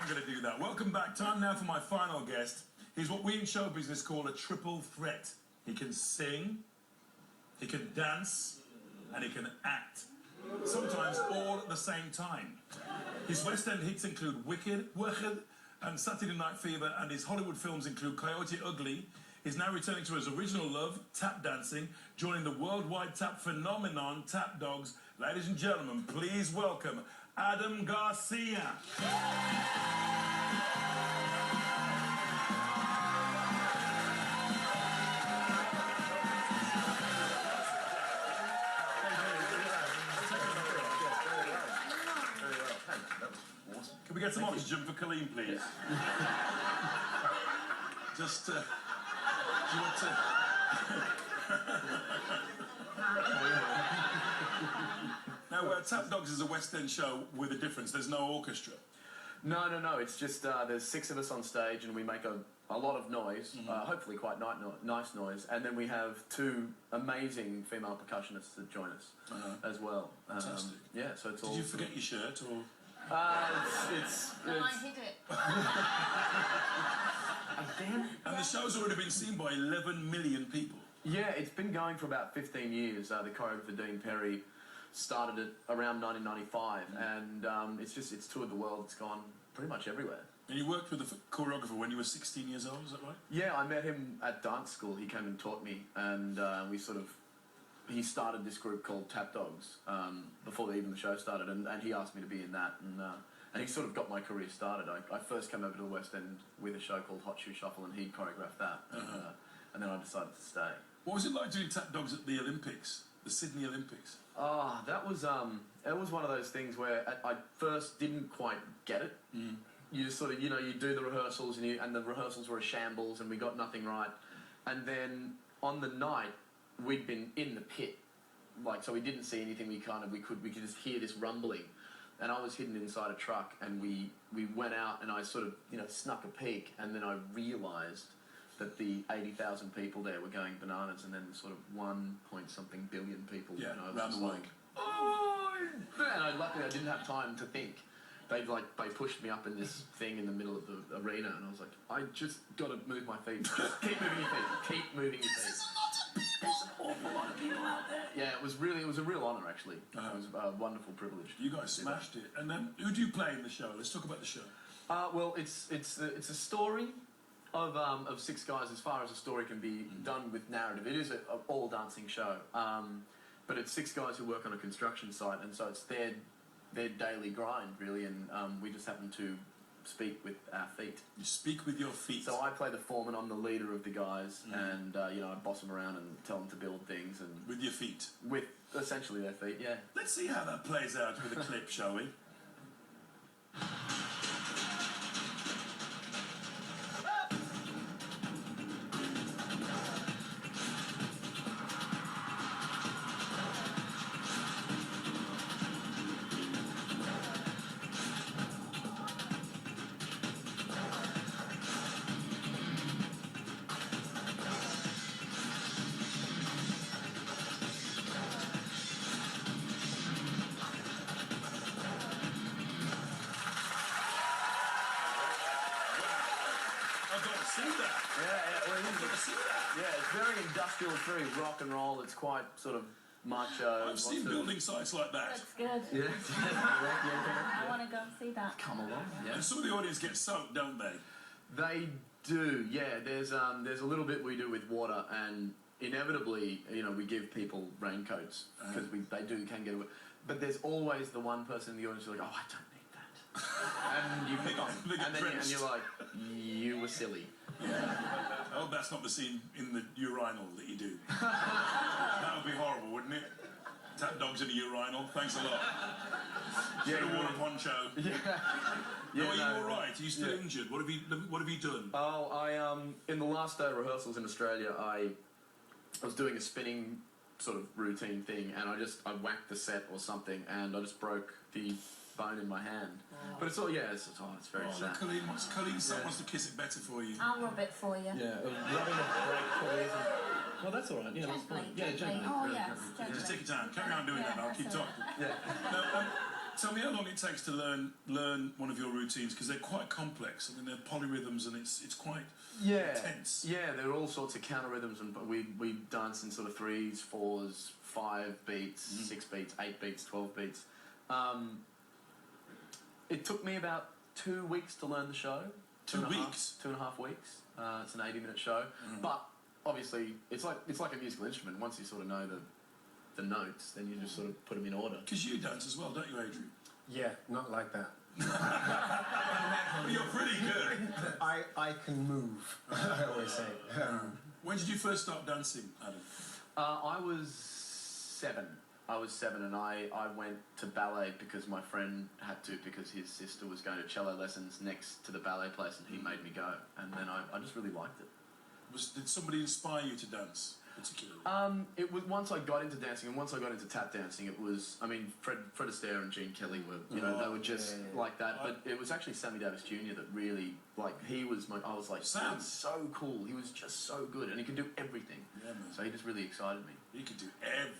I'm going to do that. Welcome back. Time now for my final guest. He's what we in show business call a triple threat. He can sing, he can dance, and he can act. Sometimes all at the same time. His West End hits include Wicked, and Saturday Night Fever, and his Hollywood films include Coyote Ugly. He's now returning to his original love, tap dancing, joining the worldwide tap phenomenon, Tap Dogs. Ladies and gentlemen, please welcome Adam Garcia. Can we get some oxygen for Colleen, please? Just, do you want to... Now, Tap Dogs is a West End show with a difference. There's no orchestra. No. It's just there's 6 of us on stage and we make a lot of noise, hopefully quite nice noise. And then we have 2 amazing female percussionists that join us as well. Fantastic. Yeah, so it's all... Did you forget your shirt, or...? I hid it. Again? And the show's already been seen by 11 million people. Yeah, it's been going for about 15 years. The choreographer Dean Perry started it around 1995, and it's toured the world. It's gone pretty much everywhere. And you worked with the choreographer when you were 16 years old, is that right? Yeah, I met him at dance school. He came and taught me, and he started this group called Tap Dogs before even the show started, and he asked me to be in that, and he sort of got my career started. I first came over to the West End with a show called Hot Shoe Shuffle, and he choreographed that, and then I decided to stay. What was it like doing Tap Dogs at the Olympics, the Sydney Olympics? Oh, that was one of those things where I first didn't quite get it. You just sort of, you do the rehearsals, and the rehearsals were a shambles, and we got nothing right. And then on the night, we'd been in the pit, so we didn't see anything. We could just hear this rumbling, and I was hidden inside a truck, and we went out, and I sort of snuck a peek, and then I realised that the 80,000 people there were going bananas, and then sort of 1-point-something billion people. Yeah, and I was around just the like, oh! And luckily I didn't have time to think. They pushed me up in this thing in the middle of the arena, and I was like, I just got to move my feet. Just keep moving your feet. Keep moving your feet. There's an awful lot of people out there. Yeah, it was a real honour, actually. It was a wonderful privilege. You guys smashed it. And then, who do you play in the show? Let's talk about the show. Well, it's a story of 6 guys, as far as a story can be done with narrative. It is an all dancing show, but it's 6 guys who work on a construction site, and so it's their daily grind, really, and we just happen to speak with our feet. You speak with your feet. So I play the foreman. I'm the leader of the guys, and I boss them around and tell them to build things. And with your feet? With essentially their feet, yeah. Let's see how that plays out with a clip, shall we? Yeah, it's very industrial, it's very rock and roll, it's quite sort of macho. I've seen building sites like that. Looks good. Yeah. I want to go and see that. Come along. Yeah. And some of the audience get soaked, don't they? They do, yeah. There's a little bit we do with water, and inevitably, we give people raincoats, because they can get away. But there's always the one person in the audience who's like, oh, I don't need that. And you pick on, and you're like, you were silly. Yeah. I hope that's not the scene in the urinal that you do. That would be horrible, wouldn't it? Tap Dogs in a urinal. Thanks a lot. Should have worn a poncho. Yeah. No, are you all right? Are you still injured? What have you done? Oh, I in the last day of rehearsals in Australia, I was doing a spinning sort of routine thing, and I whacked the set or something, and I just broke the bone in my hand. Oh. But it's all, it's very sad. Colleen wants to kiss it better for you. I'll rub it for you. Yeah, rubbing a break probably isn't... Well, that's all right. Yeah, that's fine. Yeah, gently. Oh, yes, Just take your time. Carry on doing that. I'll keep talking. Yeah. Now, Tell me how long it takes to learn one of your routines, because they're quite complex. I mean, they're polyrhythms and it's quite intense. Yeah, there are all sorts of counter rhythms, and we dance in sort of 3s, 4s, 5 beats, 6 beats, 8 beats, 12 beats. It took me about 2 weeks to learn the show. 2 weeks? 2.5 weeks. It's an 80-minute show, but obviously it's like a musical instrument. Once you sort of know the notes, then you just sort of put them in order. Because you dance as well, don't you, Adrian? Yeah, not like that. Well, you're pretty good. I can move, I always say. When did you first start dancing, Adam? I was 7. And I went to ballet because my friend had to, because his sister was going to cello lessons next to the ballet place, and he made me go. And then I just really liked it. Did somebody inspire you to dance, particularly? It was once I got into dancing, and once I got into tap dancing, it was, I mean, Fred Astaire and Gene Kelly were, they were just like that. But it was actually Sammy Davis Jr. that really, like, I was like, Sam? That's so cool. He was just so good, and he could do everything. Yeah, man. So he just really excited me. You could do everything.